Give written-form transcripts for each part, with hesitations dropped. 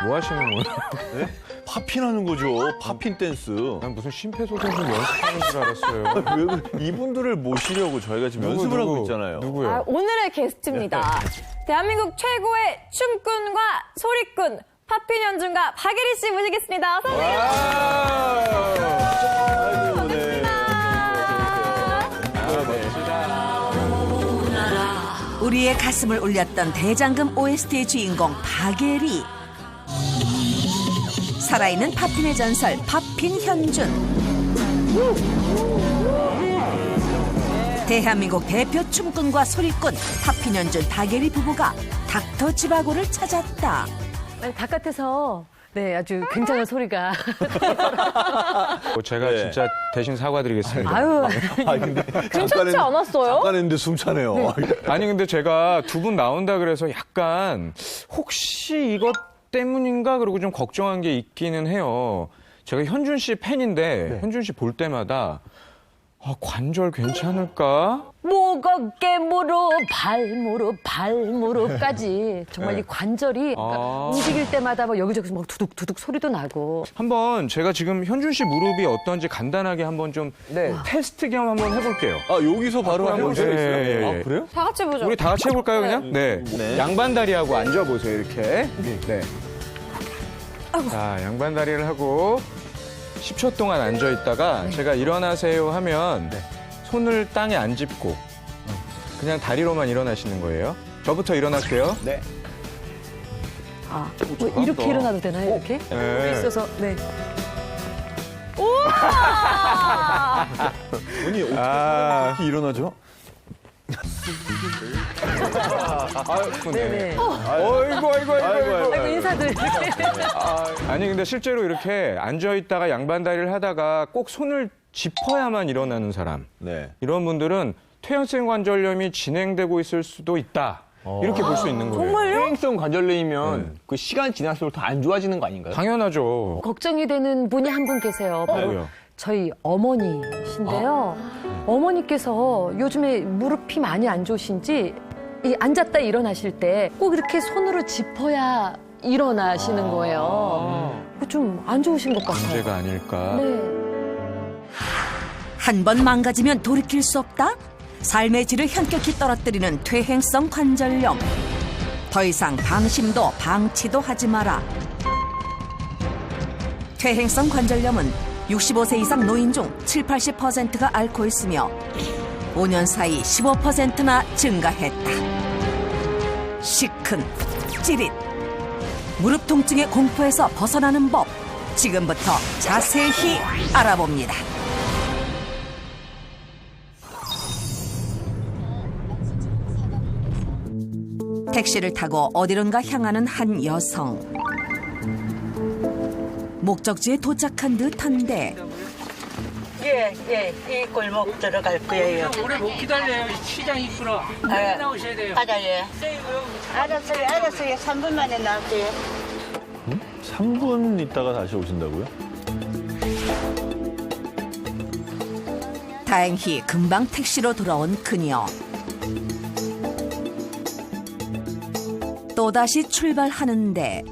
뭐 하시는 거예요? 네? 팝핀하는 거죠. 팝핀 댄스. 난 무슨 심폐소생술 연습하는 줄 알았어요. 왜 이분들을 모시려고 저희가 지금 연습을 하고 있잖아요. 누구요? 아, 오늘의 게스트입니다. 대한민국 최고의 춤꾼과 소리꾼, 팝핀 연준가 박예리 씨 모시겠습니다. 어서 오세요. 아이고, 네. 우리의 가슴을 울렸던 대장금 OST의 주인공 박예리. 살아있는 팝핀의 전설 팝핀 현준. 대한민국 대표 춤꾼과 소리꾼 팝핀 현준 박예리 부부가 닥터 지바고를 찾았다. 아니, 바깥에서 아주 굉장한 소리가. 제가 네. 진짜 대신 사과드리겠습니다. 아유, 근데 괜찮지 않았어요? 잠깐 했는데 숨차네요. 아니 근데 제가 두 분 나온다 그래서 약간 혹시 이것 때문인가 그러고 좀 걱정한 게 있기는 해요. 제가 현준 씨 팬인데 현준 씨 볼 때마다 관절 괜찮을까? 목, 어깨, 무릎, 발무릎까지 정말 이 관절이 움직일 때마다 막 여기저기서 막 두둑두둑 소리도 나고. 한번 제가 지금 현준 씨 무릎이 어떤지 간단하게 한번 좀 테스트 겸 한번 해볼게요. 아, 여기서 바로 해볼 수가 있어요? 예, 예. 아, 그래요? 다 같이 보죠. 우리 다 같이 해볼까요, 그냥? 네. 네. 양반다리하고 앉아보세요, 이렇게. 네. 자, 양반다리를 하고 10초 동안 앉아있다가 제가 일어나세요 하면 손을 땅에 안 짚고 그냥 다리로만 일어나시는 거예요. 저부터 일어날게요. 네. 아, 뭐 이렇게 일어나도 되나요, 이렇게? 네. 있어서, 네. 언니, 어떻게 이렇게 일어나죠? 네네. 아이고. 인사들. 아니, 근데 실제로 이렇게 앉아있다가 양반다리를 하다가 꼭 손을 짚어야만 일어나는 사람. 네. 이런 분들은 퇴행성 관절염이 진행되고 있을 수도 있다. 이렇게 볼 수 있는 거예요. 정말요? 퇴행성 관절염이면 그 시간 지날수록 더 안 좋아지는 거 아닌가요? 당연하죠. 걱정이 되는 분이 한 분 계세요. 바로 누구요? 저희 어머니신데요. 어머니께서 요즘에 무릎이 많이 안 좋으신지 이 앉았다 일어나실 때 꼭 이렇게 손으로 짚어야 일어나시는 거예요. 좀 안 좋으신 것 같아요. 문제가 아닐까. 네. 한 번 망가지면 돌이킬 수 없다? 삶의 질을 현격히 떨어뜨리는 퇴행성 관절염. 더 이상 방심도 방치도 하지 마라. 퇴행성 관절염은 65세 이상 노인 중 7, 80%가 앓고 있으며 5년 사이 15%나 증가했다. 시큰, 찌릿, 무릎 통증의 공포에서 벗어나는 법. 지금부터 자세히 알아봅니다. 택시를 타고 어디론가 향하는 한 여성. 목적지에 도착한 듯한데 예, 이 골목 들어갈 거예요. 오래 못 기다려요. 시장 입구로 아, 나오셔야 돼요. 맞아, 예. 알았어요. 3분 만에 나올게요. 3분 있다가 다시 오신다고요? 다행히 금방 택시로 돌아온 그녀. 또다시 출발하는데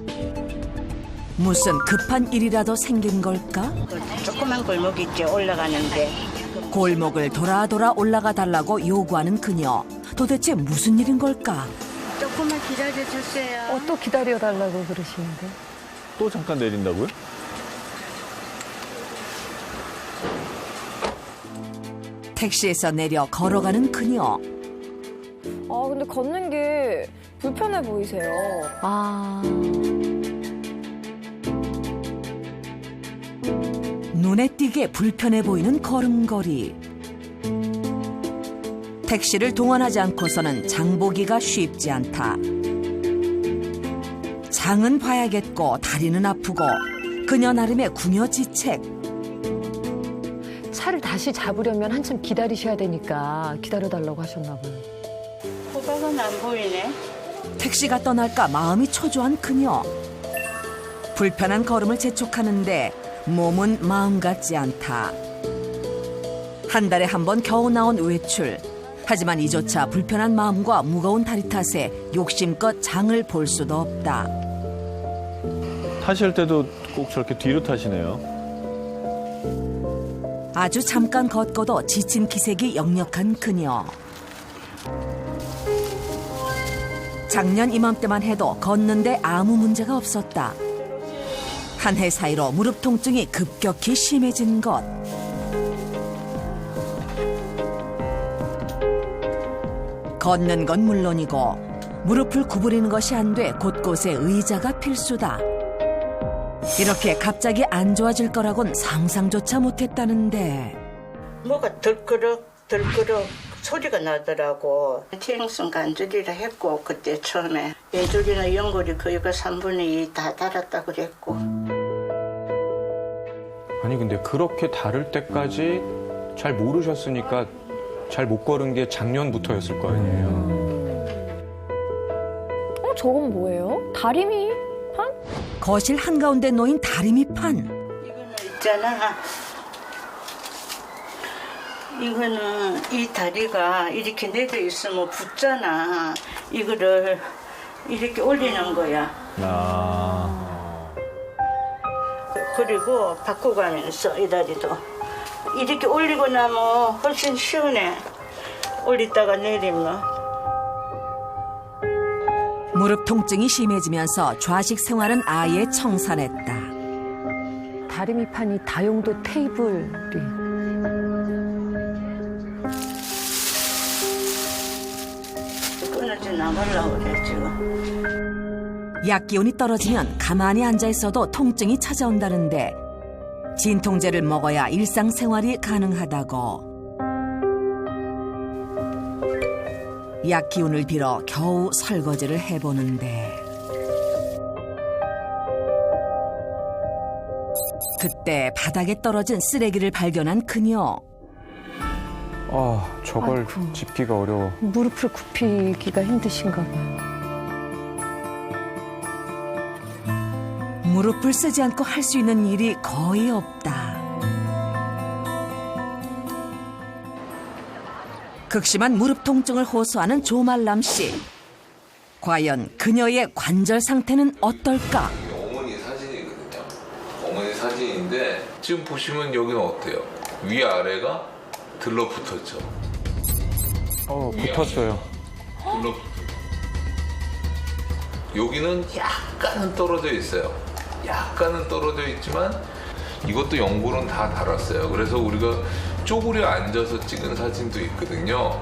무슨 급한 일이라도 생긴 걸까? 조그만 골목 있죠, 올라가는데. 골목을 돌아 올라가 달라고 요구하는 그녀. 도대체 무슨 일인 걸까? 조금만 기다려주세요. 또 기다려달라고 그러시는데. 또 잠깐 내린다고요? 택시에서 내려 걸어가는 그녀. 아, 근데 걷는 게 불편해 보이세요. 아, 눈에 띄게 불편해 보이는 걸음걸이. 택시를 동원하지 않고서는 장보기가 쉽지 않다. 장은 봐야겠고 다리는 아프고 그녀 나름의 궁여지책. 차를 다시 잡으려면 한참 기다리셔야 되니까 기다려달라고 하셨나 봐요. 호박은 안 보이네. 택시가 떠날까 마음이 초조한 그녀. 불편한 걸음을 재촉하는데 몸은 마음 같지 않다. 한 달에 한 번 겨우 나온 외출. 하지만 이조차 불편한 마음과 무거운 다리 탓에 욕심껏 장을 볼 수도 없다. 타실 때도 꼭 저렇게 뒤로 타시네요. 아주 잠깐 걷고도 지친 기색이 역력한 그녀. 작년 이맘때만 해도 걷는데 아무 문제가 없었다. 한 해 사이로 무릎 통증이 급격히 심해진 것. 걷는 건 물론이고 무릎을 구부리는 것이 안 돼 곳곳에 의자가 필수다. 이렇게 갑자기 안 좋아질 거라곤 상상조차 못했다는데. 뭐가 덜끄럭 소리가 나더라고. 퇴행성 관절이라 했고 그때 처음에 예절이나 연골이 거의 3분의 2 다 닳았다고 그랬고. 아니 근데 그렇게 다를 때까지 잘 모르셨으니까 잘 못 걸은 게 작년부터였을 거 아니에요. 저건 뭐예요? 다리미 판? 거실 한가운데 놓인 다리미판. 이거는 있잖아. 이거는 이 다리가 이렇게 내려 있으면 붙잖아. 이거를 이렇게 올리는 거야. 그리고 바꿔가면서 이 다리도 이렇게 올리고 나면 훨씬 시원해. 올리다가 내리면. 무릎 통증이 심해지면서 좌식 생활은 아예 청산했다. 다리미판이 다용도 테이블이. 끊어지 나가려고 그래 지금. 약 기운이 떨어지면 가만히 앉아 있어도 통증이 찾아온다는데 진통제를 먹어야 일상생활이 가능하다고. 약 기운을 빌어 겨우 설거지를 해보는데 그때 바닥에 떨어진 쓰레기를 발견한 그녀. 저걸 아이고. 짚기가 어려워. 무릎을 굽히기가 힘드신가 봐요. 무릎을 쓰지 않고 할 수 있는 일이 거의 없다. 극심한 무릎 통증을 호소하는 조말람 씨. 과연 그녀의 관절 상태는 어떨까? 어머니 사진이거든요. 어머니 사진인데 지금 보시면 여기는 어때요? 위아래가 들러붙었죠. 붙었어요. 들러붙었죠. 여기는 약간은 떨어져 있어요. 약간은 떨어져 있지만 이것도 연골은 다 닳았어요. 그래서 우리가 쪼그려 앉아서 찍은 사진도 있거든요.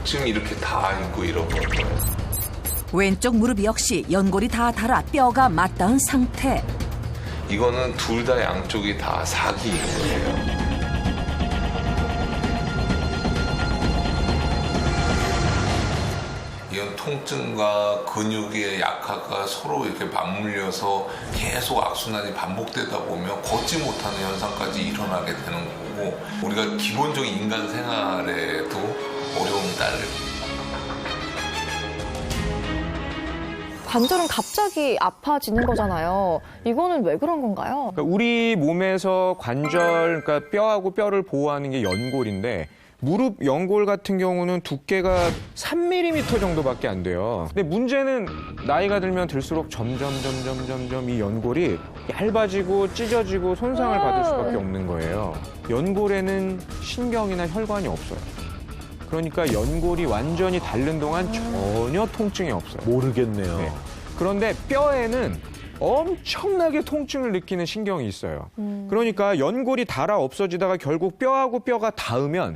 지금 이렇게 다 있고 이런 거예요. 왼쪽 무릎 역시 연골이 다 닳아 뼈가 맞닿은 상태. 이거는 둘 다 양쪽이 다 사기인 거예요. 이런 통증과 근육의 약화가 서로 이렇게 맞물려서 계속 악순환이 반복되다 보면 걷지 못하는 현상까지 일어나게 되는 거고 우리가 기본적인 인간 생활에도 어려움이 따릅니다. 관절은 갑자기 아파지는 거잖아요. 이거는 왜 그런 건가요? 그러니까 우리 몸에서 관절, 그러니까 뼈하고 뼈를 보호하는 게 연골인데 무릎 연골 같은 경우는 두께가 3mm 정도밖에 안 돼요. 근데 문제는 나이가 들면 들수록 점점 이 연골이 얇아지고 찢어지고 손상을 받을 수밖에 없는 거예요. 연골에는 신경이나 혈관이 없어요. 그러니까 연골이 완전히 닳는 동안 전혀 통증이 없어요. 모르겠네요. 네. 그런데 뼈에는 엄청나게 통증을 느끼는 신경이 있어요. 그러니까 연골이 닳아 없어지다가 결국 뼈하고 뼈가 닿으면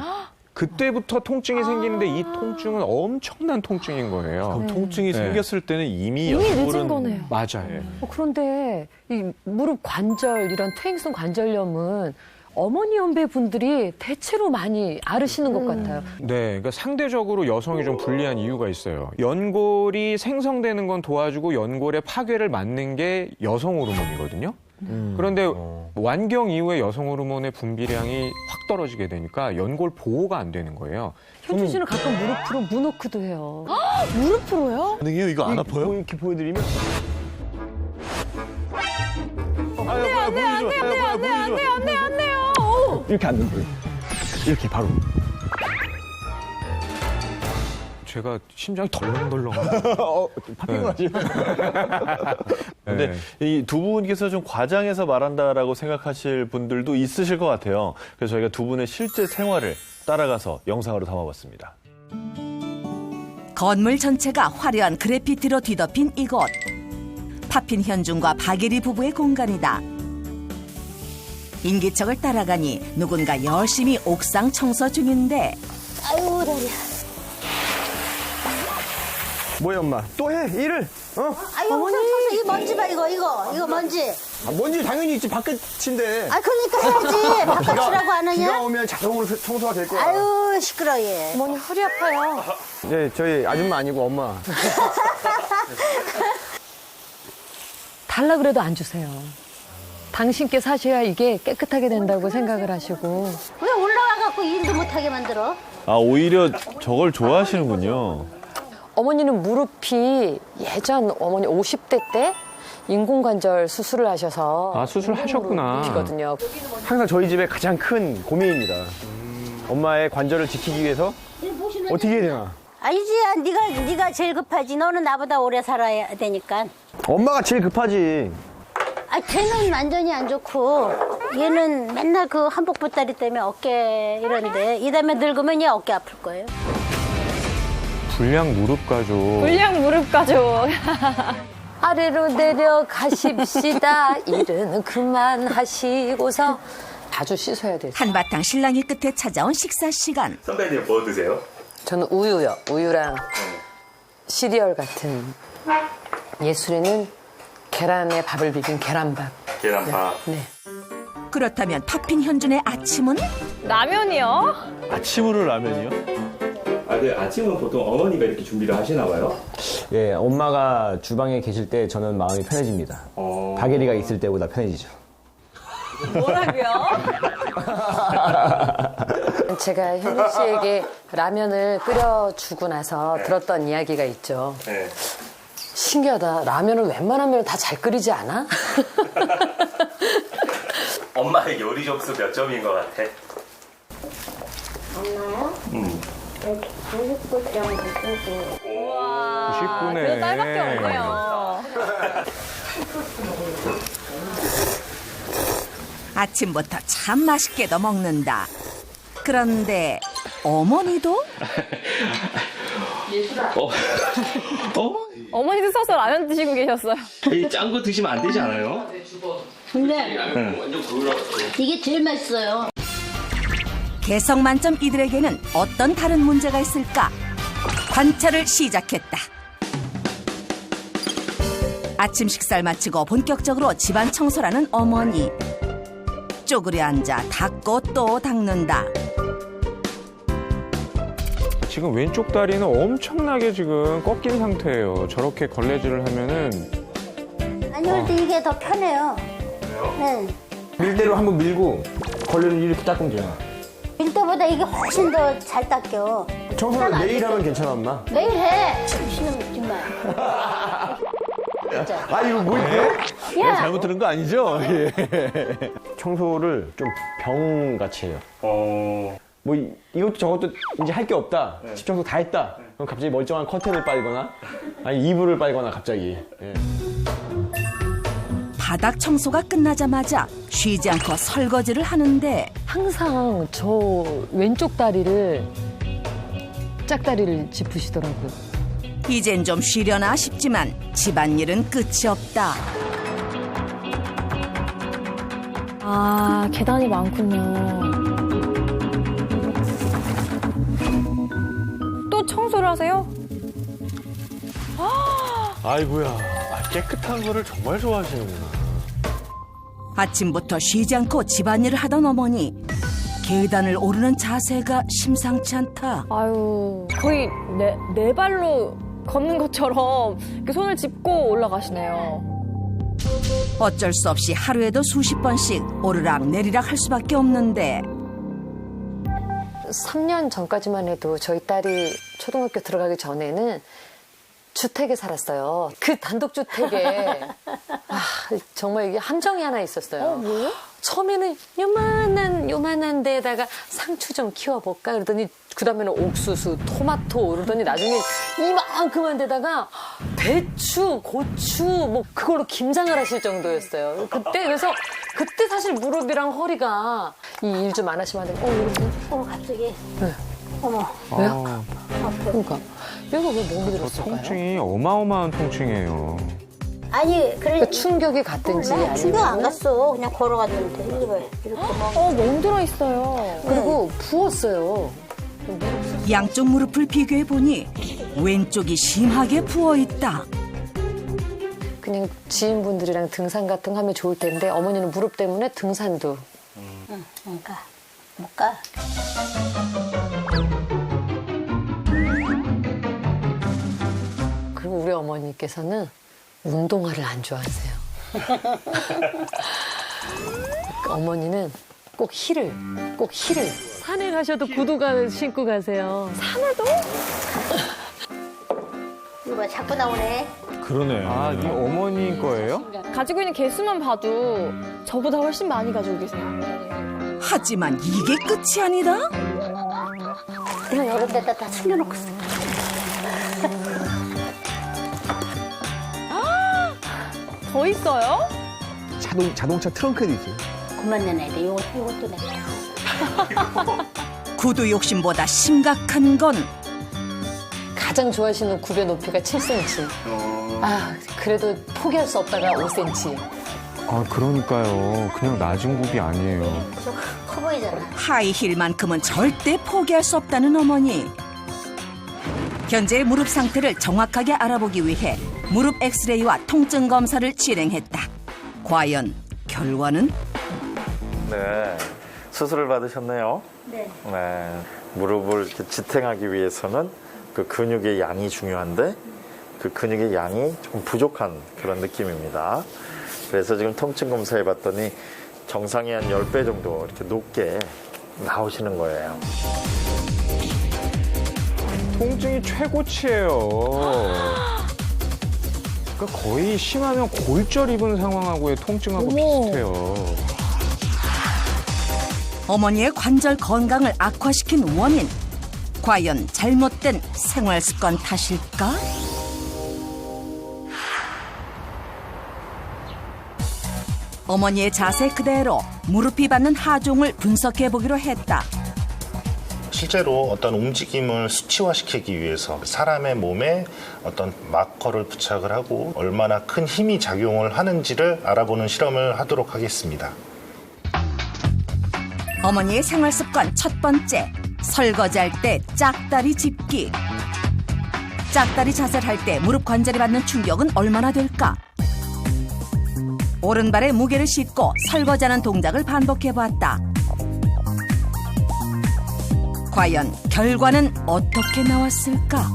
그때부터 통증이 생기는데 이 통증은 엄청난 통증인 거예요. 그럼 통증이 네. 생겼을 때는 이미 이미 늦은 연골은 거네요. 맞아요. 그런데 이 무릎 관절, 이런 퇴행성 관절염은 어머니 연배분들이 대체로 많이 앓으시는 것 같아요. 네, 그러니까 상대적으로 여성이 좀 불리한 이유가 있어요. 연골이 생성되는 건 도와주고 연골의 파괴를 막는 게 여성 호르몬이거든요. 그런데 완경 이후에 여성 호르몬의 분비량이 확 떨어지게 되니까 연골 보호가 안 되는 거예요. 현준 씨는 가끔 무릎으로 문워크도 해요. 무릎으로요? 가능해요? 이거 안 아파요? 이렇게 보여드리면 안 돼요. 이렇게 앉는 거예요. 이렇게 바로. 제가 심장이 덜렁덜렁. 파핑을 하시네. 근데 이 두 분께서 좀 과장해서 말한다라고 생각하실 분들도 있으실 것 같아요. 그래서 저희가 두 분의 실제 생활을 따라가서 영상으로 담아봤습니다. 건물 전체가 화려한 그래피티로 뒤덮인 이곳. 파핀 현중과 박예리 부부의 공간이다. 인기척을 따라가니 누군가 열심히 옥상 청소 중인데 아이고 다리야. 뭐야 엄마? 또 해 일을? 아이고 어머니. 이 먼지 봐 이거 먼지. 먼지 당연히 있지 바깥인데. 아 그러니까 해야지. 바깥이라고 안 비가 하냐? 오면 자동으로 청소가 될 거야. 아유 시끄러 얘. 어머니 허리 아파요. 네 저희 아줌마 아니고 엄마. 달라 그래도 안 주세요. 당신께 사셔야 이게 깨끗하게 된다고 생각을 하시고. 왜 올라와갖고 일도 못하게 만들어? 아, 오히려 저걸 좋아하시는군요. 어머니는 무릎이 예전 어머니 50대 때 인공관절 수술을 하셔서 아, 수술하셨구나. 무릎이거든요. 항상 저희 집의 가장 큰 고민입니다. 엄마의 관절을 지키기 위해서 어떻게 해야 되나? 아니지, 네가 제일 급하지. 너는 나보다 오래 살아야 되니까. 엄마가 제일 급하지. 아, 걔는 완전히 안 좋고 얘는 맨날 그 한복 보따리 때문에 어깨 이런데 이 다음에 늙으면 얘 어깨 아플 거예요. 불량 무릎 가족. 불량 무릎 가족. 아래로 내려가십시다. 일은 그만하시고서 자주 씻어야 돼요. 한바탕 신랑이 끝에 찾아온 식사 시간. 선배님 뭐 드세요? 저는 우유요. 우유랑 시리얼 같은. 예술이는 계란에 밥을 비빈 계란밥. 계란밥. 네. 그렇다면 파핀 현준의 아침은? 라면이요? 아침으로 라면이요? 아, 네, 아침은 보통 어머니가 이렇게 준비를 하시나 봐요? 예, 엄마가 주방에 계실 때 저는 마음이 편해집니다. 박예리가 있을 때보다 편해지죠. 뭐라고요? 제가 현희 씨에게 라면을 끓여주고 나서 들었던 이야기가 있죠. 네. 신기하다. 라면을 웬만하면 다 잘 끓이지 않아? 엄마의 요리 점수 몇 점인 것 같아? 엄마요? 99점 쓰고. 와, 99네. 그래도 딸밖에 없네요. 아침부터 참 맛있게도 먹는다. 그런데 어머니도? 어머니도 써서 라면 드시고 계셨어요. 짠 거 드시면 안 되지 않아요? 근데 이게 제일 맛있어요. 개성 만점 이들에게는 어떤 다른 문제가 있을까? 관찰을 시작했다. 아침 식사를 마치고 본격적으로 집안 청소라는 어머니. 쪼그려 앉아 닦고 또 닦는다. 지금 왼쪽 다리는 엄청나게 지금 꺾인 상태예요. 저렇게 걸레질을 하면은 아니 근데 이게 더 편해요. 네. 밀대로 한번 밀고 걸레를 이렇게 닦으면 돼요. 밀 때보다 이게 훨씬 더 잘 닦여. 청소를 매일 하면 괜찮아, 엄마? 매일 해. 신경 먹지 마. 아, 이거 뭐 있어요? 야, 잘못 들은 거 아니죠? 예. 청소를 좀 병같이 해요. 뭐 이것도 저것도 이제 할 게 없다. 집 청소 다 했다. 그럼 갑자기 멀쩡한 커튼을 빨거나 아니 이불을 빨거나 갑자기. 예. 바닥 청소가 끝나자마자 쉬지 않고 설거지를 하는데 항상 저 왼쪽 다리를 짝다리를 짚으시더라고요. 이젠 좀 쉬려나 싶지만 집안일은 끝이 없다. 아, 계단이 많군요. 또 청소를 하세요? 아이고야. 깨끗한 거를 정말 좋아하시는구나. 아침부터 쉬지 않고 집안일을 하던 어머니. 계단을 오르는 자세가 심상치 않다. 아유, 거의 네 발로 걷는 것처럼 이렇게 손을 짚고 올라가시네요. 어쩔 수 없이 하루에도 수십 번씩 오르락 내리락 할 수밖에 없는데 3년 전까지만 해도 저희 딸이 초등학교 들어가기 전에는 주택에 살았어요. 그 단독주택에 정말 이게 함정이 하나 있었어요. 뭐요? 처음에는 요만한 데에다가 상추 좀 키워볼까 그러더니 그다음에는 옥수수, 토마토 그러더니 나중에 이만큼한 데다가 배추, 고추 뭐 그걸로 김장을 하실 정도였어요. 그래서 그때 사실 무릎이랑 허리가 이 일 좀 안 하시면 안 돼요. 갑자기. 네. 어머. 왜요? 그러니까 이거 왜 몸이 들었을까요? 통증이 어마어마한 통증이에요. 아니, 그러니까 충격이 갔든지 나 아니면 충격 안 갔어. 그냥 걸어갔는데. 이거 봐. 이렇게 막. 멍들어 있어요. 그리고 부었어요. 양쪽 무릎을 비교해 보니 왼쪽이 심하게 부어 있다. 그냥 지인분들이랑 등산 같은 거 하면 좋을 텐데 어머니는 무릎 때문에 등산도. 응, 가. 못 가. 그리고 우리 어머니께서는 운동화를 안 좋아하세요. 어머니는 꼭 힐을. 산에 가셔도 구두가 신고 가세요. 산에도? 이거 봐, 자꾸 나오네. 그러네. 아, 이 어머니 거예요? 가지고 있는 개수만 봐도 저보다 훨씬 많이 가지고 계세요. 하지만 이게 끝이 아니다. 이런 여러 데다 다 숨겨놓고 있어. 더 있어요? 자동차 트렁크도 있어요. 그만 내놔야 돼. 이것도 내. 구두 욕심보다 심각한 건 가장 좋아하시는 굽의 높이가 7cm. 아, 그래도 포기할 수 없다가 5cm. 아, 그러니까요. 그냥 낮은 굽이 아니에요. 커 보이잖아. 하이힐만큼은 절대 포기할 수 없다는 어머니. 현재의 무릎 상태를 정확하게 알아보기 위해 무릎 엑스레이와 통증 검사를 진행했다. 과연 결과는? 네, 수술을 받으셨네요. 네. 네, 무릎을 이렇게 지탱하기 위해서는 그 근육의 양이 중요한데 그 근육의 양이 조금 부족한 그런 느낌입니다. 그래서 지금 통증 검사해 봤더니 정상의 한 10배 정도 이렇게 높게 나오시는 거예요. 통증이 최고치예요. 그러니까 거의 심하면 골절 입은 상황하고의 통증하고 비슷해요. 어머니의 관절 건강을 악화시킨 원인. 과연 잘못된 생활 습관 탓일까? 어머니의 자세 그대로 무릎이 받는 하중을 분석해 보기로 했다. 실제로 어떤 움직임을 수치화시키기 위해서 사람의 몸에 어떤 마커를 부착을 하고 얼마나 큰 힘이 작용을 하는지를 알아보는 실험을 하도록 하겠습니다. 어머니의 생활 습관 첫 번째, 설거지할 때 짝다리 짚기. 짝다리 자세를 할 때 무릎 관절이 받는 충격은 얼마나 될까? 오른발에 무게를 싣고 설거지하는 동작을 반복해봤다. 과연 결과는 어떻게 나왔을까?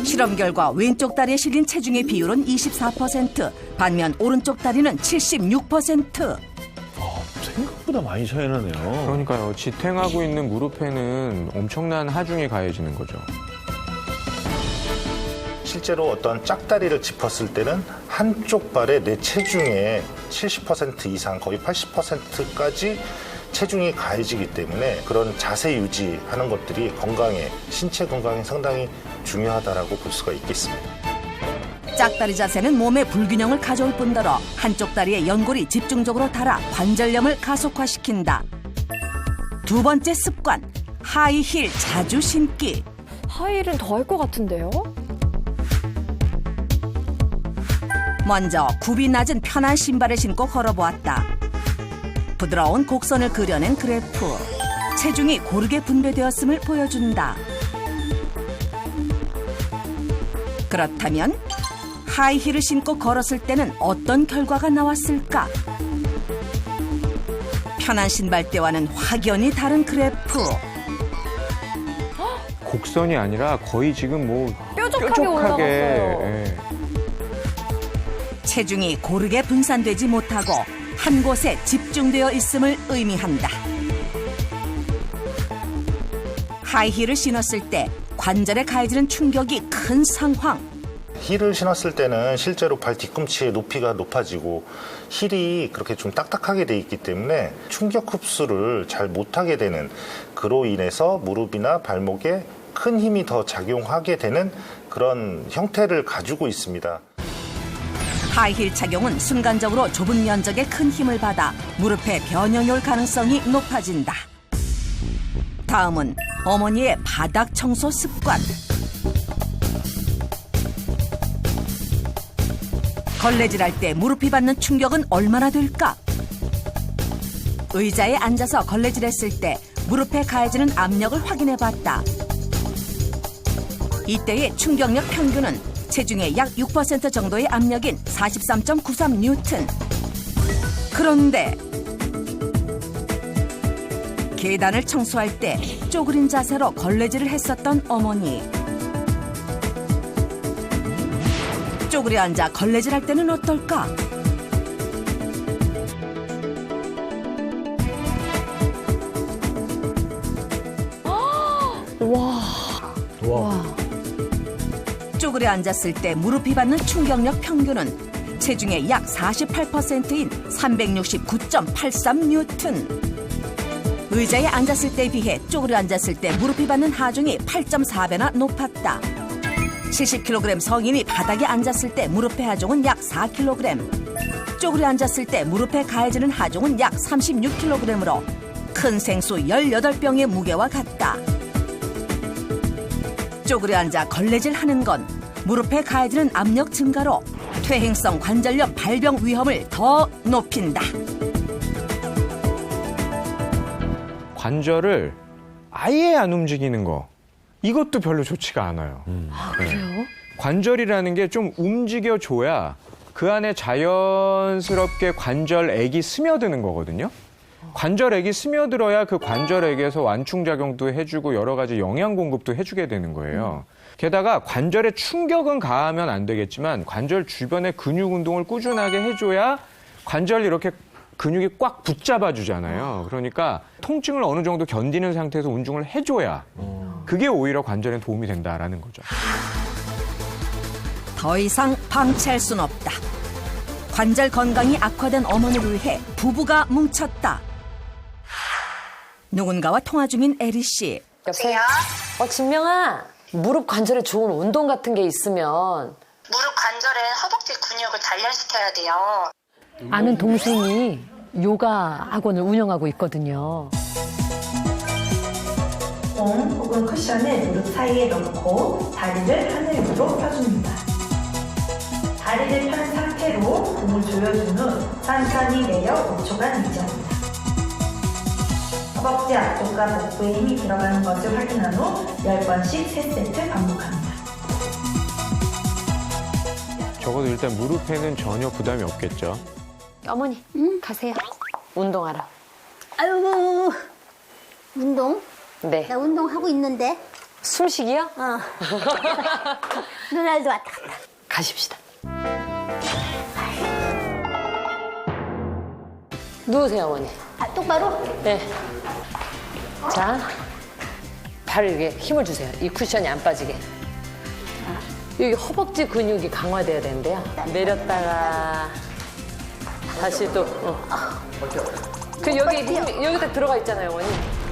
실험 결과 왼쪽 다리에 실린 체중의 비율은 24%, 반면 오른쪽 다리는 76%. 생각보다 많이 차이 나네요. 그러니까요. 지탱하고 있는 무릎에는 엄청난 하중이 가해지는 거죠. 실제로 어떤 짝다리를 짚었을 때는 한쪽 발에 내 체중의 70% 이상, 거의 80%까지 체중이 가해지기 때문에 그런 자세 유지하는 것들이 건강에, 신체 건강에 상당히 중요하다라고 볼 수가 있겠습니다. 짝다리 자세는 몸의 불균형을 가져올 뿐더러 한쪽 다리의 연골이 집중적으로 닳아 관절염을 가속화시킨다. 두 번째 습관, 하이힐 자주 신기. 하이힐은 더 할 것 같은데요? 먼저 굽이 낮은 편한 신발을 신고 걸어보았다. 부드러운 곡선을 그려낸 그래프. 체중이 고르게 분배되었음을 보여준다. 그렇다면 하이힐을 신고 걸었을 때는 어떤 결과가 나왔을까? 편한 신발대와는 확연히 다른 그래프. 곡선이 아니라 거의 지금 뭐 뾰족하게 올라갔어요. 예. 체중이 고르게 분산되지 못하고 한 곳에 집중되어 있음을 의미한다. 하이힐을 신었을 때 관절에 가해지는 충격이 큰 상황. 힐을 신었을 때는 실제로 발 뒤꿈치의 높이가 높아지고 힐이 그렇게 좀 딱딱하게 돼 있기 때문에 충격 흡수를 잘 못하게 되는, 그로 인해서 무릎이나 발목에 큰 힘이 더 작용하게 되는 그런 형태를 가지고 있습니다. 하이힐 착용은 순간적으로 좁은 면적에 큰 힘을 받아 무릎에 변형이 올 가능성이 높아진다. 다음은 어머니의 바닥 청소 습관. 걸레질할 때 무릎이 받는 충격은 얼마나 될까? 의자에 앉아서 걸레질했을 때 무릎에 가해지는 압력을 확인해봤다. 이때의 충격력 평균은 체중의 약 6% 정도의 압력인 43.93뉴턴. 그런데 계단을 청소할 때 쪼그린 자세로 걸레질을 했었던 어머니. 쪼그려 앉아 걸레질할 때는 어떨까? 쪼그려 앉았을 때 무릎이 받는 충격력 평균은 체중의 약 48%인 369.83뉴턴. 의자에 앉았을 때에 비해 쪼그려 앉았을 때 무릎이 받는 하중이 8.4배나 높았다. 70kg 성인이 바닥에 앉았을 때 무릎의 하중은 약 4kg. 쪼그려 앉았을 때 무릎에 가해지는 하중은 약 36kg으로 큰 생수 18병의 무게와 같다. 쪼그려 앉아 걸레질하는 건 무릎에 가해지는 압력 증가로 퇴행성 관절염 발병 위험을 더 높인다. 관절을 아예 안 움직이는 거, 이것도 별로 좋지가 않아요. 아, 그래요? 네. 관절이라는 게 좀 움직여줘야 그 안에 자연스럽게 관절액이 스며드는 거거든요. 관절액이 스며들어야 그 관절액에서 완충작용도 해주고 여러 가지 영양 공급도 해주게 되는 거예요. 게다가 관절에 충격은 가하면 안 되겠지만 관절 주변의 근육 운동을 꾸준하게 해줘야 관절 이렇게 근육이 꽉 붙잡아 주잖아요. 그러니까 통증을 어느 정도 견디는 상태에서 운동을 해줘야 그게 오히려 관절에 도움이 된다라는 거죠. 더 이상 방치할 순 없다. 관절 건강이 악화된 어머니를 위해 부부가 뭉쳤다. 누군가와 통화 중인 에리 씨. 여보세요? 진명아, 무릎 관절에 좋은 운동 같은 게 있으면. 무릎 관절엔 허벅지 근육을 단련시켜야 돼요. 아는 동생이 요가 학원을 운영하고 있거든요. 공 혹은 쿠션을 무릎 사이에 넣고 다리를 하늘 위로 펴줍니다. 다리를 편 상태로 공을 조여준 후 천천히 내려 5초간 유지합니다. 허벅지 앞쪽과 복부에 힘이 들어가는 것을 확인한 후 10번씩 3세트 반복합니다. 적어도 일단 무릎에는 전혀 부담이 없겠죠. 어머니, 가세요. 운동하러. 아이고, 운동? 네. 나 운동하고 있는데. 숨쉬기요? 누날도 왔다 갔다. 가십시다. 누우세요, 어머니. 똑바로? 네. 자, 발 위에 힘을 주세요. 이 쿠션이 안 빠지게. 여기 허벅지 근육이 강화돼야 되는데요. 내렸다가 다시 또. 그 여기 힘, 여기다 들어가 있잖아요, 어머니.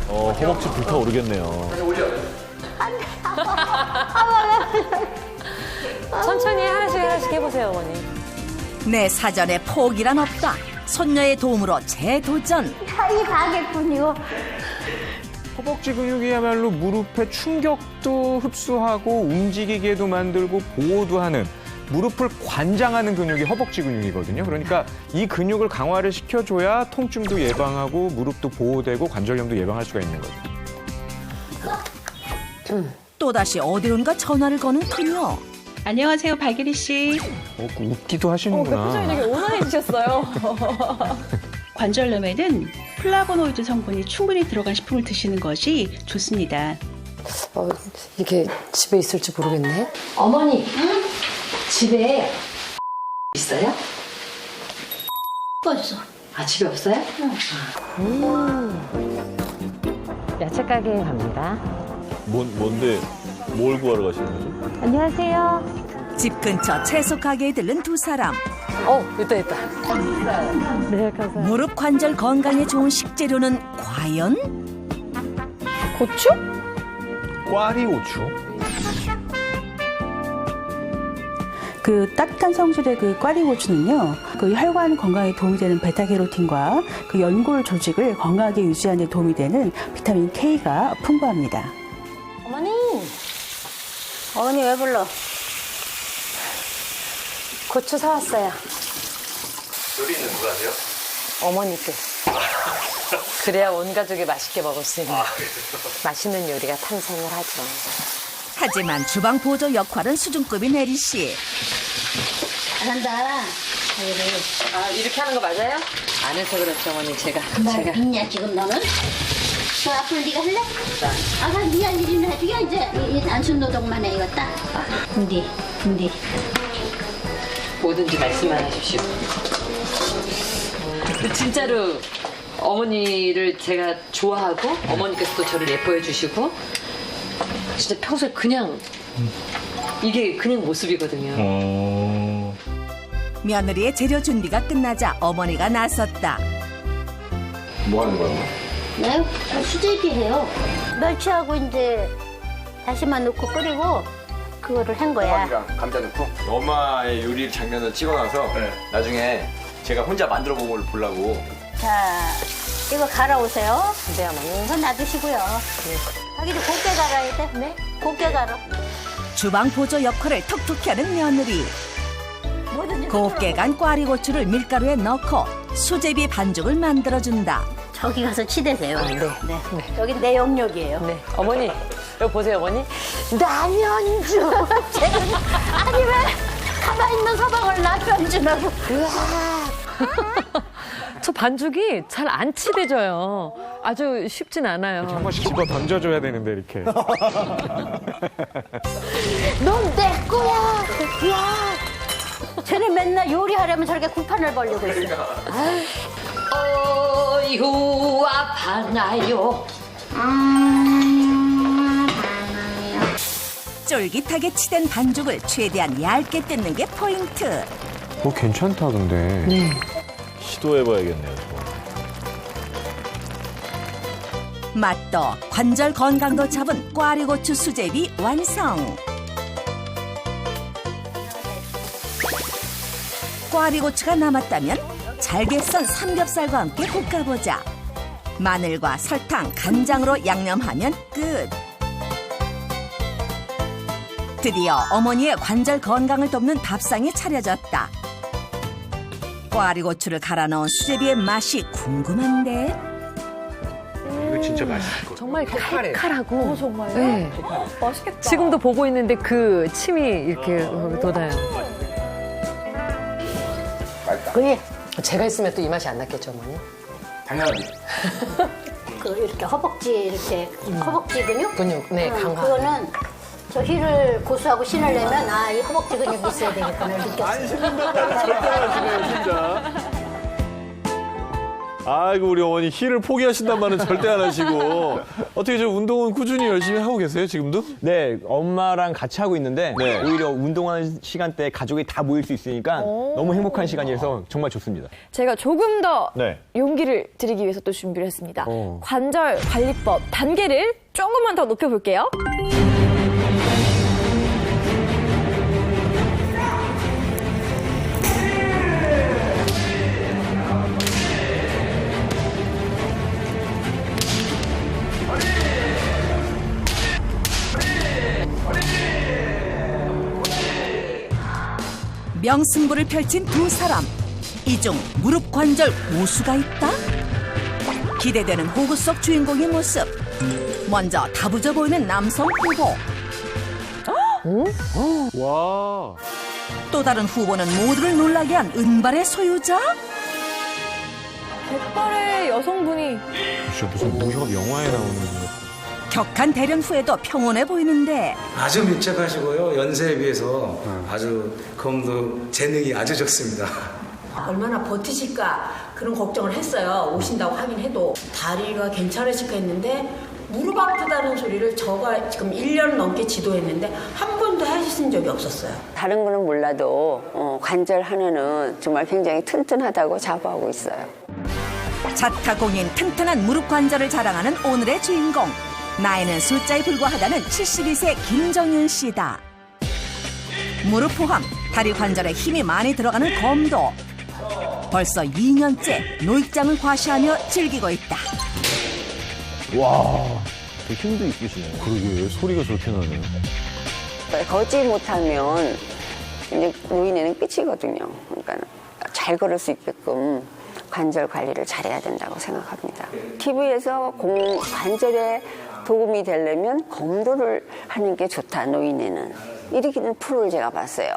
허벅지 불타오르겠네요. 천천히 하나씩 해보세요, 어머니. 내 사전에 포기란 없다. 손녀의 도움으로 재도전. 이 가겠군요. 허벅지 근육이야말로 무릎의 충격도 흡수하고 움직이게도 만들고 보호도 하는, 무릎을 관장하는 근육이 허벅지 근육이거든요. 그러니까 이 근육을 강화를 시켜줘야 통증도 예방하고 무릎도 보호되고 관절염도 예방할 수가 있는 거죠. 또다시 어디론가 전화를 거는 그녀. 안녕하세요, 박예리 씨. 웃기도 하시는구나. 표정이 되게 온화해지셨어요. 관절염에는 플라보노이드 성분이 충분히 들어간 식품을 드시는 것이 좋습니다. 이게 집에 있을지 모르겠네. 어머니, 집에 있어요? 없어. 아, 집에 없어요? 응. 야채 가게에 갑니다. 뭔데 뭘 구하러 가시는 거죠? 안녕하세요. 집 근처 채소 가게에 들른 두 사람. 있다. 네, 감사합니다. 무릎 관절 건강에 좋은 식재료는 과연? 고추? 꽈리고추. 그 따뜻한 성질의 그 꽈리고추는요, 그 혈관 건강에 도움이 되는 베타캐로틴과 그 연골 조직을 건강하게 유지하는 데 도움이 되는 비타민 K가 풍부합니다. 어머니 왜 불러? 고추 사왔어요. 요리는 누가 하세요? 어머니께서. 그래야 온 가족이 맛있게 먹을 수 있는 맛있는 요리가 탄생을 하죠. 하지만 주방 보조 역할은 수준급인 혜리 씨. 잘한다. 이렇게 하는 거 맞아요? 안 해서 그렇죠, 어머니. 제가. 있냐 지금 너는? 저 앞으로 네가 할래? 그럼 네 할 일이나 해주게 이제 이 단순 노동만 해 이것다. 분디. 뭐든지 말씀만 하십시오. 진짜로 어머니를 제가 좋아하고 어머니께서도 저를 예뻐해 주시고 진짜 평소에 그냥 이게 그냥 모습이거든요. 며느리의 재료 준비가 끝나자 어머니가 나섰다. 뭐 하는 거야? 네? 수제비 해요. 멸치하고 이제 다시마 넣고 끓이고 그거를 한 거야. 어머니가 감자 넣고 엄마의 요리 장면을 찍어놔서 나중에 제가 혼자 만들어 본 걸 보려고. 자, 이거 갈아오세요. 네, 어머니. 이거 놔두시고요. 자기도 곱게 갈아야 돼. 네? 곱게 갈아. 주방 보조 역할을 톡톡히 하는 며느리. 곱게 간 꽈리고추를 밀가루에 넣고 수제비 반죽을 만들어준다. 저기 가서 치대세요. 네. 여기 내 영역이에요. 네. 어머니, 여기 보세요, 어머니. 라면주. 아니 왜 가만히 있는 서방을 라면주라고. 저 반죽이 잘 안 치대져요. 아주 쉽진 않아요. 한 번씩 집어 던져줘야 되는데 이렇게. 넌 내 거야. 야. 쟤는 맨날 요리하려면 저렇게 구판을 벌리고 있어. 어이구 아파나요. 쫄깃하게 치댄 반죽을 최대한 얇게 뜯는 게 포인트. 괜찮다 근데. 시도해봐야겠네요. 또. 맛도 관절 건강도 잡은 꽈리고추 수제비 완성. 꽈리고추가 남았다면 잘게 썬 삼겹살과 함께 볶아보자. 마늘과 설탕, 간장으로 양념하면 끝. 드디어 어머니의 관절 건강을 돕는 밥상이 차려졌다. 꽈리고추를 갈아 넣은 수제비의 맛이 궁금한데. 이거 진짜 맛있을 것 정말 칼칼하고. 정말요? 네. 맛있겠다. 지금도 보고 있는데 그 침이 이렇게 돋아요. 그게 제가 있으면 또 이 맛이 안 났겠죠, 어머니? 당연하지. 그 이렇게 허벅지 이렇게 허벅지 근육? 네, 강화. 그거는 저 힐을 고수하고 신을 내면 이 허벅지 근육이 있어야 되겠구나 느꼈어요. 진짜. 아이고 우리 어머니 힐을 포기하신단 말은 절대 안 하시고 어떻게 저 운동은 꾸준히 열심히 하고 계세요 지금도? 네, 엄마랑 같이 하고 있는데 오히려 운동하는 시간대에 가족이 다 모일 수 있으니까 너무 행복한 시간이어서 정말 좋습니다. 제가 조금 더 네. 용기를 드리기 위해서 또 준비를 했습니다. 관절 관리법 단계를 조금만 더 높여볼게요. 명승부를 펼친 두 사람. 이 중 무릎 관절 고수가 있다? 기대되는 호구 속 주인공의 모습. 먼저 다부져 보이는 남성 후보. 와. 또 다른 후보는 모두를 놀라게 한 은발의 소유자? 백발의 여성분이 진짜 무슨 무협 영화에 나오는 것. 격한 대련 후에도 평온해 보이는데 아주 밀접하시고요. 연세에 비해서 아주 검도 재능이 아주 좋습니다. 얼마나 버티실까 그런 걱정을 했어요. 오신다고 하긴 해도 다리가 괜찮으실까 했는데 무릎 아프다는 소리를 저가 지금 1년 넘게 지도했는데 한 번도 하신 적이 없었어요. 다른 거는 몰라도 관절 하나는 정말 굉장히 튼튼하다고 자부하고 있어요. 자타공인 튼튼한 무릎 관절을 자랑하는 오늘의 주인공. 나이는 숫자에 불과하다는 72세 김정윤 씨다. 무릎 포함 다리 관절에 힘이 많이 들어가는 검도. 벌써 2년째 노익장을 과시하며 즐기고 있다. 와, 되게 힘도 있으시네. 그러게 소리가 저렇게 나네요. 걷지 못하면 이제 노인에는 끝이거든요. 그러니까 잘 걸을 수 있게끔 관절 관리를 잘해야 된다고 생각합니다. TV에서 관절에 도움이 되려면 검도를 하는 게 좋다, 노인에는. 이렇게는 프로를 제가 봤어요.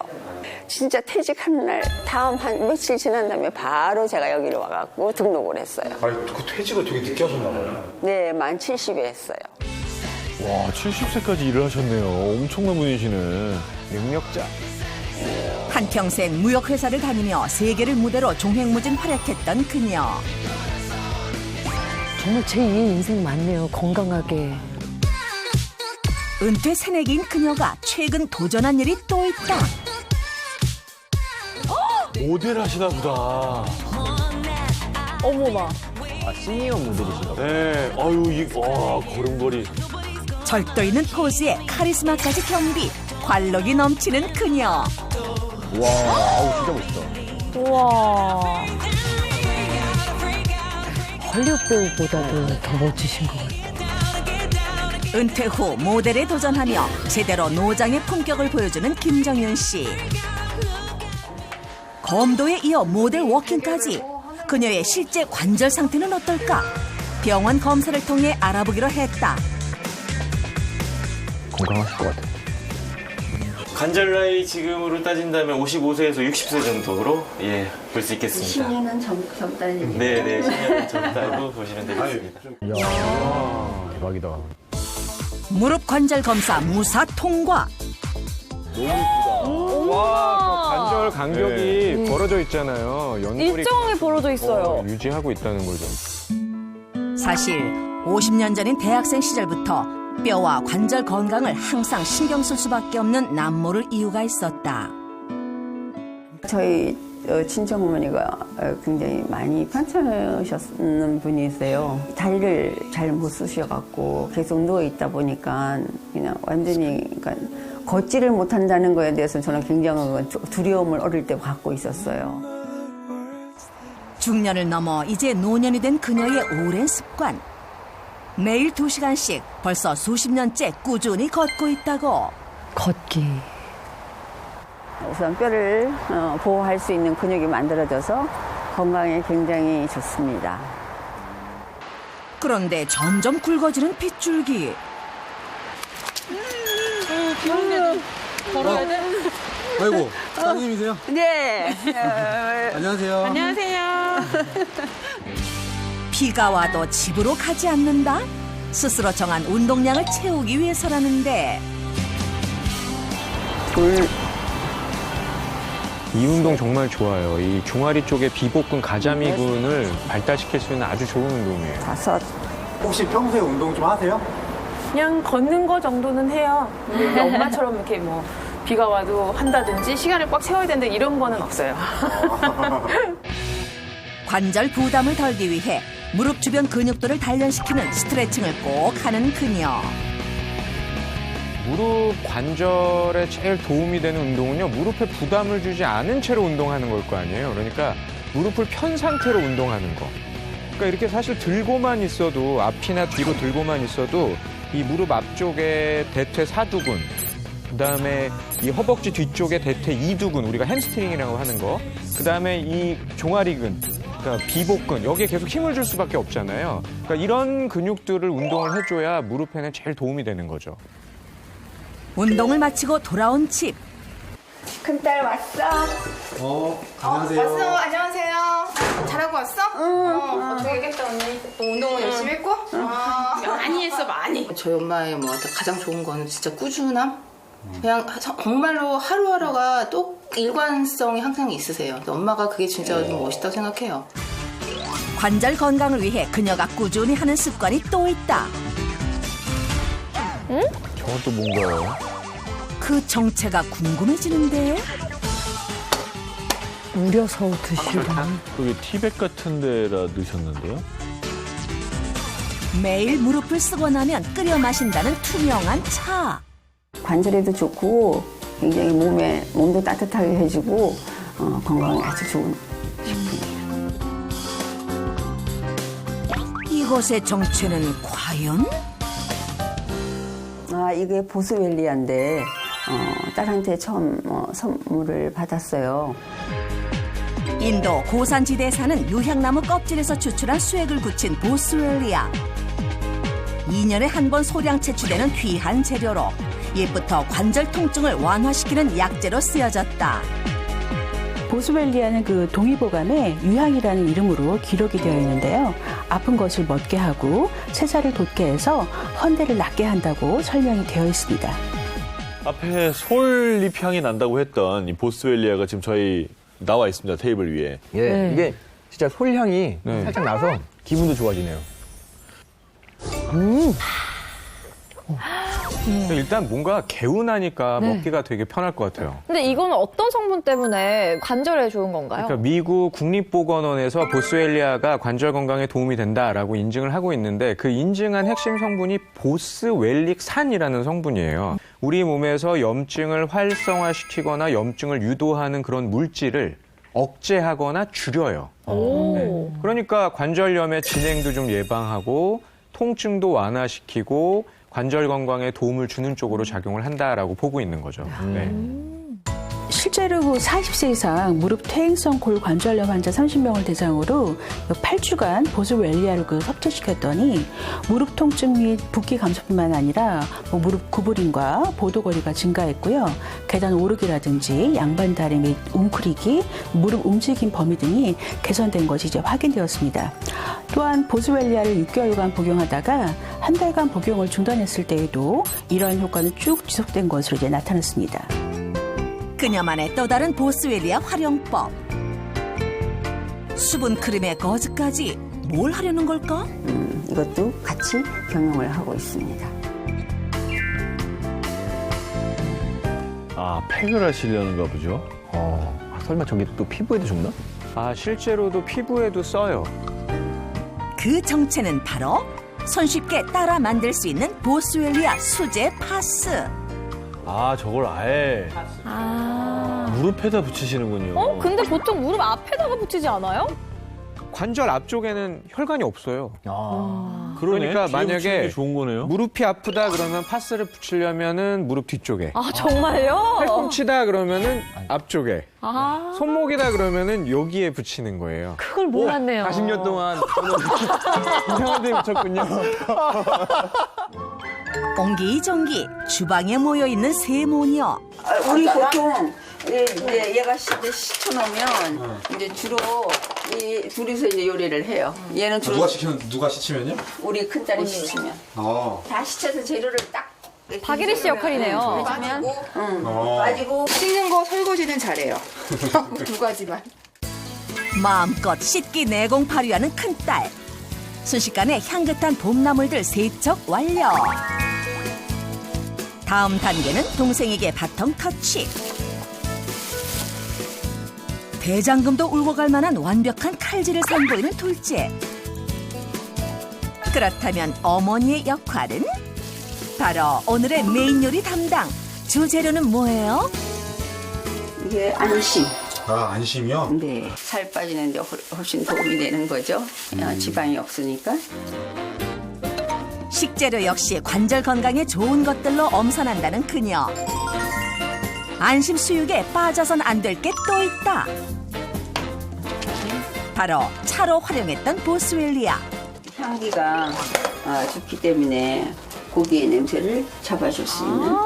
진짜 퇴직하는 날 다음 한 며칠 지난 다음에 바로 제가 여기로 와갖고 등록을 했어요. 아니, 그 퇴직을 되게 늦게 하셨나 봐요. 네, 만 70에 했어요. 와, 70세까지 일을 하셨네요. 엄청난 분이시네. 능력자. 한평생 무역회사를 다니며 세계를 무대로 종횡무진 활약했던 그녀. 정말 제2의 인생 맞네요. 건강하게. 은퇴 새내기인 그녀가 최근 도전한 일이 또 있다. 모델 하시나 보다. 어머나. 아, 시니어 모델이시다. 네, 아유, 와, 걸음걸이. 절도 있는 포즈에 카리스마까지 겸비. 관록이 넘치는 그녀. 와, 아우, 진짜 멋있다. 우와. 헐리우드 배우보다도 더 멋지신 것 같아요. 은퇴 후 모델에 도전하며 제대로 노장의 품격을 보여주는 김정윤 씨. 검도에 이어 모델 워킹까지. 그녀의 실제 관절 상태는 어떨까? 병원 검사를 통해 알아보기로 했다. 건강하실 것 같아요. 관절 나이 지금으로 따진다면 55세에서 60세 정도로 볼 수 있겠습니다. 10년은 젊다는 얘기. 네, 10년은 젊다고 보시면 되겠습니다. 이야, 대박이다. 무릎 관절 검사 무사 통과. 너무 이쁘다. 와, 관절 간격이 벌어져 있잖아요. 연골이 일정하게 벌어져 있어요. 유지하고 있다는 거죠. 사실 50년 전인 대학생 시절부터 뼈와 관절 건강을 항상 신경 쓸 수밖에 없는 남모를 이유가 있었다. 저희 친정어머니가 굉장히 많이 편찮으셨는 분이세요. 다리를 잘 못 쓰셔갖고 계속 누워있다 보니까 그냥 완전히 그러니까 걷지를 못한다는 거에 대해서 저는 굉장한 두려움을 어릴 때 갖고 있었어요. 중년을 넘어 이제 노년이 된 그녀의 오랜 습관. 매일 2시간씩 벌써 수십 년째 꾸준히 걷고 있다고. 걷기. 우선 뼈를 보호할 수 있는 근육이 만들어져서 건강에 굉장히 좋습니다. 그런데 점점 굵어지는 핏줄기. 비 오는데도 걸어야 돼? 아이고, 사장님이세요? 네. 안녕하세요. 안녕하세요. 비가 와도 집으로 가지 않는다? 스스로 정한 운동량을 채우기 위해서라는데. 이 운동 정말 좋아요. 이 종아리 쪽에 비복근, 가자미근을 발달시킬 수 있는 아주 좋은 운동이에요. 5. 혹시 평소에 운동 좀 하세요? 그냥 걷는 거 정도는 해요. 근데 엄마처럼 이렇게 뭐 비가 와도 한다든지 시간을 꽉 채워야 된다 이런 거는 없어요. 관절 부담을 덜기 위해 무릎 주변 근육들을 단련시키는 스트레칭을 꼭 하는 그녀. 무릎 관절에 제일 도움이 되는 운동은요, 무릎에 부담을 주지 않은 채로 운동하는 걸 거 아니에요. 그러니까 무릎을 편 상태로 운동하는 거. 그러니까 이렇게 사실 들고만 있어도, 앞이나 뒤로 들고만 있어도 이 무릎 앞쪽에 대퇴 4두근, 그다음에 이 허벅지 뒤쪽에 대퇴 2두근, 우리가 햄스트링이라고 하는 거, 그다음에 이 종아리근, 그러니까 비복근, 여기에 계속 힘을 줄 수밖에 없잖아요. 그러니까 이런 근육들을 운동을 해줘야 무릎에는 제일 도움이 되는 거죠. 운동을 마치고 돌아온 집. 큰딸 왔어. 안녕하세요. 왔어. 안녕하세요. 잘하고 왔어? 응. 되겠다 언니. 운동은 열심히 했고? 많이 했어 많이. 저희 엄마의 뭐 가장 좋은 거는 진짜 꾸준함. 그냥 정말로 하루하루가 또 일관성이 항상 있으세요. 엄마가 그게 진짜 좀 멋있다고 생각해요. 관절 건강을 위해 그녀가 꾸준히 하는 습관이 또 있다. 응? 저건 또 뭔가요? 그 정체가 궁금해지는데. 우려서 드시고. 여기 티백 같은 데라 넣으셨는데요? 매일 무릎을 쓰고 나면 끓여 마신다는 투명한 차. 관절에도 좋고 굉장히 몸도 따뜻하게 해주고 건강에 아주 좋은 식품이에요. 이것의 정체는 과연? 이게 보스웰리아인데 딸한테 처음 선물을 받았어요. 인도 고산지대에 사는 유향나무 껍질에서 추출한 수액을 굳힌 보스웰리아. 2년에 한 번 소량 채취되는 귀한 재료로 옛부터 관절 통증을 완화시키는 약재로 쓰여졌다. 보스웰리아는 그 동의보감에 유향이라는 이름으로 기록이 되어 있는데요. 아픈 것을 멎게 하고 체사를 돋게 해서 헌대를 낫게 한다고 설명이 되어 있습니다. 앞에 솔잎 향이 난다고 했던 이 보스웰리아가 지금 저희 나와 있습니다. 테이블 위에. 예, 이게 진짜 솔향이 살짝 나서 기분도 좋아지네요. 일단 뭔가 개운하니까 먹기가 되게 편할 것 같아요. 근데 이거는 어떤 성분 때문에 관절에 좋은 건가요? 그러니까 미국 국립보건원에서 보스웰리아가 관절 건강에 도움이 된다라고 인증을 하고 있는데 그 인증한 핵심 성분이 보스웰릭산이라는 성분이에요. 우리 몸에서 염증을 활성화시키거나 염증을 유도하는 그런 물질을 억제하거나 줄여요. 네. 그러니까 관절염의 진행도 좀 예방하고 통증도 완화시키고 관절 건강에 도움을 주는 쪽으로 작용을 한다라고 보고 있는 거죠. 네. 실제로 40세 이상 무릎 퇴행성 골관절염 환자 30명을 대상으로 8주간 보스웰리아를 섭취시켰더니 무릎 통증 및 붓기 감소뿐만 아니라 무릎 구부림과 보도거리가 증가했고요. 계단 오르기라든지 양반 다리 및 웅크리기, 무릎 움직임 범위 등이 개선된 것이 이제 확인되었습니다. 또한 보스웰리아를 6개월간 복용하다가 한 달간 복용을 중단했을 때에도 이러한 효과는 쭉 지속된 것으로 이제 나타났습니다. 그녀만의 또 다른 보스웰리아 활용법. 수분 크림의 거즈까지 뭘 하려는 걸까? 이것도 같이 병용을 하고 있습니다. 팩을 하시려는가 보죠? 설마 저게 또 피부에도 좋나? 실제로도 피부에도 써요. 그 정체는 바로 손쉽게 따라 만들 수 있는 보스웰리아 수제 파스. 저걸 아예 무릎에다 붙이시는군요. 근데 보통 무릎 앞에다가 붙이지 않아요? 관절 앞쪽에는 혈관이 없어요. 그러네. 그러니까 뒤에 만약에 붙이는 게 좋은 거네요. 무릎이 아프다 그러면 파스를 붙이려면은 무릎 뒤쪽에. 정말요? 팔꿈치다 그러면은 앞쪽에. 아. 손목이다 그러면은 여기에 붙이는 거예요. 그걸 몰랐네요. 40년 동안 이상한 데 붙였군요. 옹기종기 주방에 모여있는 세 모녀. 우리 보통 얘가 이제 시켜놓으면 이제 주로 이 둘이서 이제 요리를 해요. 얘는 주로 누가 시키면요? 우리 큰딸이 시키면 다 시켜서 재료를 딱 박예리 씨 역할이네요. 빠지고 씻는 거 설거지는 잘해요. 두 가지만. 마음껏 씻기 내공 발휘하는 큰딸. 순식간에 향긋한 봄나물들 세척 완료. 다음 단계는 동생에게 바통 터치. 대장금도 울고 갈 만한 완벽한 칼질을 선보이는 둘째. 그렇다면 어머니의 역할은? 바로 오늘의 메인 요리 담당. 주재료는 뭐예요? 이게 안심. 안심이요? 네. 살 빠지는데 훨씬 도움이 되는 거죠. 지방이 없으니까. 식재료 역시 관절 건강에 좋은 것들로 엄선한다는 그녀. 안심 수육에 빠져선 안 될 게 또 있다. 바로 차로 활용했던 보스웰리아. 향기가 좋기 때문에 고기의 냄새를 잡아줄 수 있는.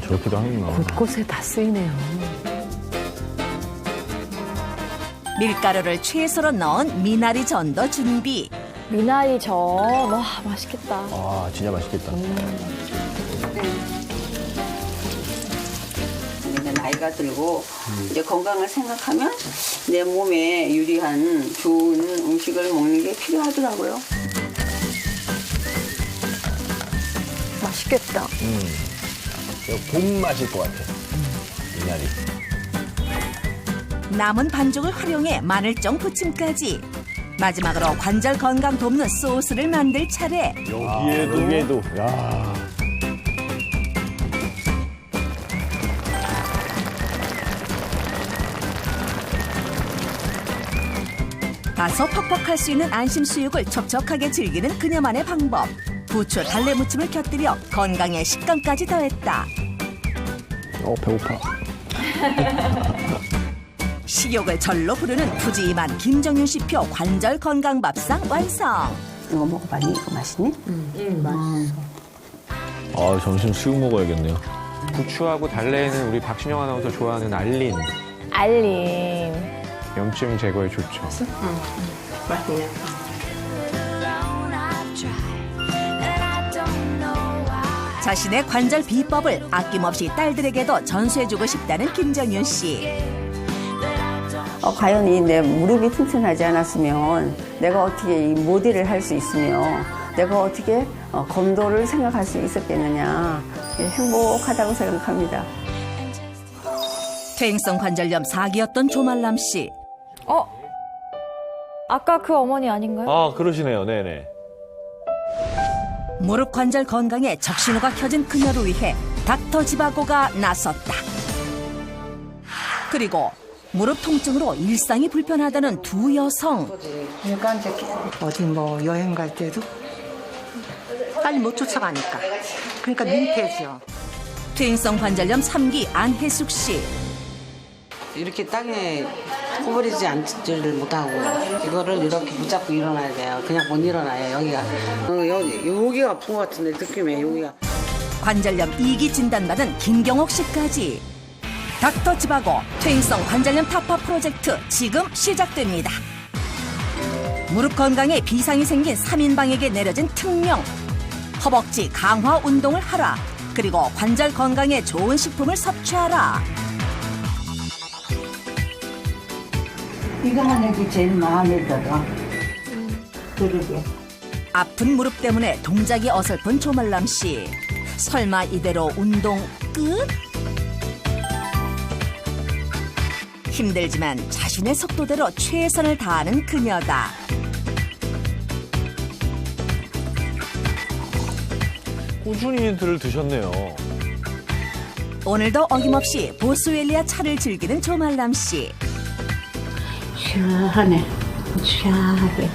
저렇게도 하는구나. 곳곳에 다 쓰이네요. 밀가루를 최소로 넣은 미나리 전도 준비. 미나리 전. 와, 맛있겠다. 진짜 맛있겠다. 이제 나이가 들고 이제 건강을 생각하면 내 몸에 유리한 좋은 음식을 먹는 게 필요하더라고요. 맛있겠다. 봄 맛일 것 같아. 미나리. 남은 반죽을 활용해 마늘종 부침까지. 마지막으로 관절 건강 돕는 소스를 만들 차례. 여기에도. 야. 다소 퍽퍽할 수 있는 안심 수육을 촉촉하게 즐기는 그녀만의 방법. 부추 달래 무침을 곁들여 건강에 식감까지 더했다. 배고파. 식욕을 절로 부르는 푸짐한 김정윤 씨표 관절 건강 밥상 완성. 이거 먹어봤니? 이거 맛있니? 아, 점심 수육 먹어야겠네요. 부추하고 달래는 우리 박신영 아나운서 좋아하는 알린. 알림. 염증 제거에 좋죠. 맛있네. 자신의 관절 비법을 아낌없이 딸들에게도 전수해주고 싶다는 김정윤 씨. 과연 내 무릎이 튼튼하지 않았으면 내가 어떻게 이 모델을 할 수 있으며 내가 어떻게 검도를 생각할 수 있었겠느냐. 행복하다고 생각합니다. 퇴행성 관절염 4기였던 조말람 씨. 아까 그 어머니 아닌가요? 아, 그러시네요. 네네. 무릎 관절 건강에 적신호가 켜진 그녀를 위해 닥터 지바고가 나섰다. 그리고 무릎 통증으로 일상이 불편하다는 두 여성. 그러니까 이제 어디 뭐 여행 갈 때도 빨리 못 쫓아가니까. 그러니까 민폐죠. 퇴행성 관절염 3기 안혜숙 씨. 이렇게 땅에 구부리지 않지를 못하고 이거를 이렇게 붙잡고 일어나야 돼요. 그냥 못 일어나요. 여기가 여기가 아픈 것 같은데 느낌에 여기가. 관절염 2기 진단받은 김경옥 씨까지. 닥터 지바고 퇴행성 관절염 타파 프로젝트 지금 시작됩니다. 무릎 건강에 비상이 생긴 3인방에게 내려진 특명. 허벅지 강화 운동을 하라. 그리고 관절 건강에 좋은 식품을 섭취하라. 이거 하는 게 제일 마음에 들어. 그러게. 아픈 무릎 때문에 동작이 어설픈 조말람 씨. 설마 이대로 운동 끝? 힘들지만 자신의 속도대로 최선을 다하는 그녀다. 꾸준히 힌트를 드셨네요. 오늘도 어김없이 보스웰리아 차를 즐기는 조말람 씨. 시원하네. 시원하게.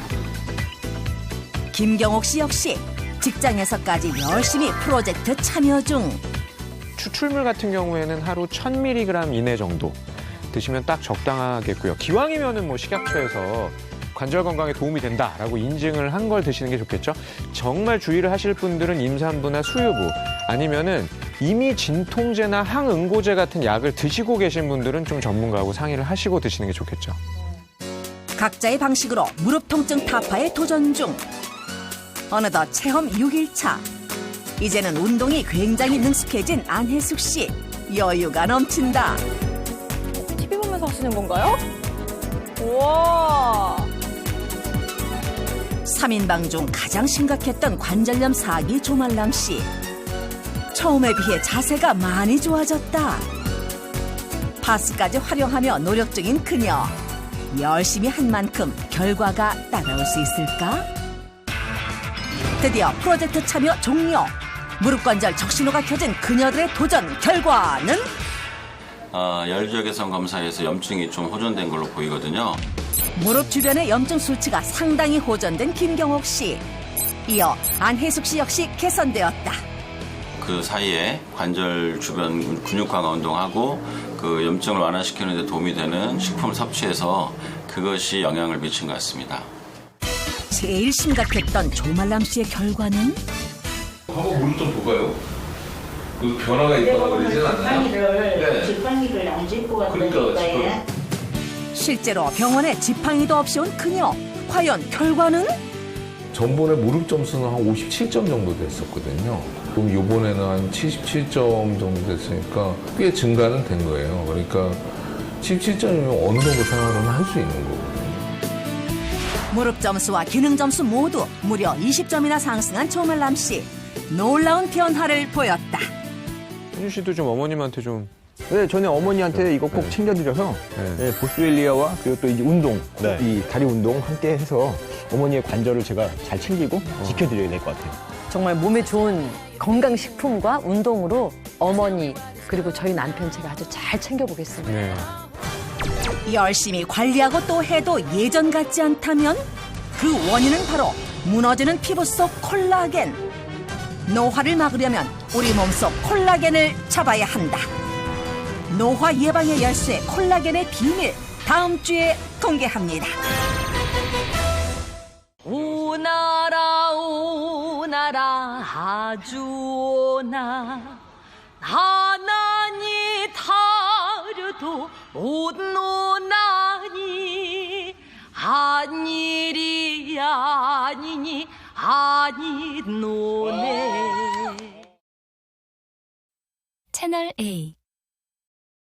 김경옥 씨 역시 직장에서까지 열심히 프로젝트 참여 중. 추출물 같은 경우에는 하루 1000mg 이내 정도 드시면 딱 적당하겠고요. 기왕이면은 뭐 식약처에서 관절 건강에 도움이 된다라고 인증을 한 걸 드시는 게 좋겠죠. 정말 주의를 하실 분들은 임산부나 수유부 아니면은 이미 진통제나 항응고제 같은 약을 드시고 계신 분들은 좀 전문가하고 상의를 하시고 드시는 게 좋겠죠. 각자의 방식으로 무릎 통증 타파에 도전 중. 어느덧 체험 6일차. 이제는 운동이 굉장히 능숙해진 안혜숙 씨. 여유가 넘친다. TV 보면서 하시는 건가요? 우와. 3인방 중 가장 심각했던 관절염 4기 조말람 씨. 처음에 비해 자세가 많이 좋아졌다. 파스까지 활용하며 노력 중인 그녀. 열심히 한 만큼 결과가 따라올 수 있을까? 드디어 프로젝트 참여 종료. 무릎 관절 적신호가 켜진 그녀들의 도전 결과는? 열적외선 검사에서 염증이 좀 호전된 걸로 보이거든요. 무릎 주변의 염증 수치가 상당히 호전된 김경옥 씨. 이어 안혜숙 씨 역시 개선되었다. 그 사이에 관절 주변 근육 강화 운동하고 그 염증을 완화시키는 데 도움이 되는 식품 섭취해서 그것이 영향을 미친 것 같습니다. 제일 심각했던 조말람 씨의 결과는? 한번 무릎 좀 볼까요? 그 변화가 있다고 그러진 않나요? 지팡이를 안 짚고 그러니까 실제로 병원에 지팡이도 없이 온 그녀. 과연 결과는? 전번에 무릎 점수는 한 57점 정도 됐었거든요. 그럼 이번에는 한 77점 정도 됐으니까 꽤 증가는 된 거예요. 그러니까 77점이면 어느 정도 생활은 할 수 있는 거거든요. 무릎 점수와 기능 점수 모두 무려 20점이나 상승한 조말람 씨. 놀라운 변화를 보였다. 현주 씨도 좀 어머님한테 좀. 네, 저는 어머니한테 이거 꼭 챙겨드려서 네, 보스웰리아와 그리고 또 이제 운동, 이 다리 운동 함께 해서 어머니의 관절을 제가 잘 챙기고 지켜드려야 될 것 같아요. 정말 몸에 좋은 건강식품과 운동으로 어머니 그리고 저희 남편 제가 아주 잘 챙겨보겠습니다. 네. 열심히 관리하고 또 해도 예전 같지 않다면 그 원인은 바로 무너지는 피부 속 콜라겐. 노화를 막으려면 우리 몸속 콜라겐을 잡아야 한다. 노화 예방의 열쇠 콜라겐의 비밀 다음 주에 공개합니다. 오나라 오나라 아주 오나 하나니 다려도 못 노나니 한 일이 아니니 아니 노네. 채널 A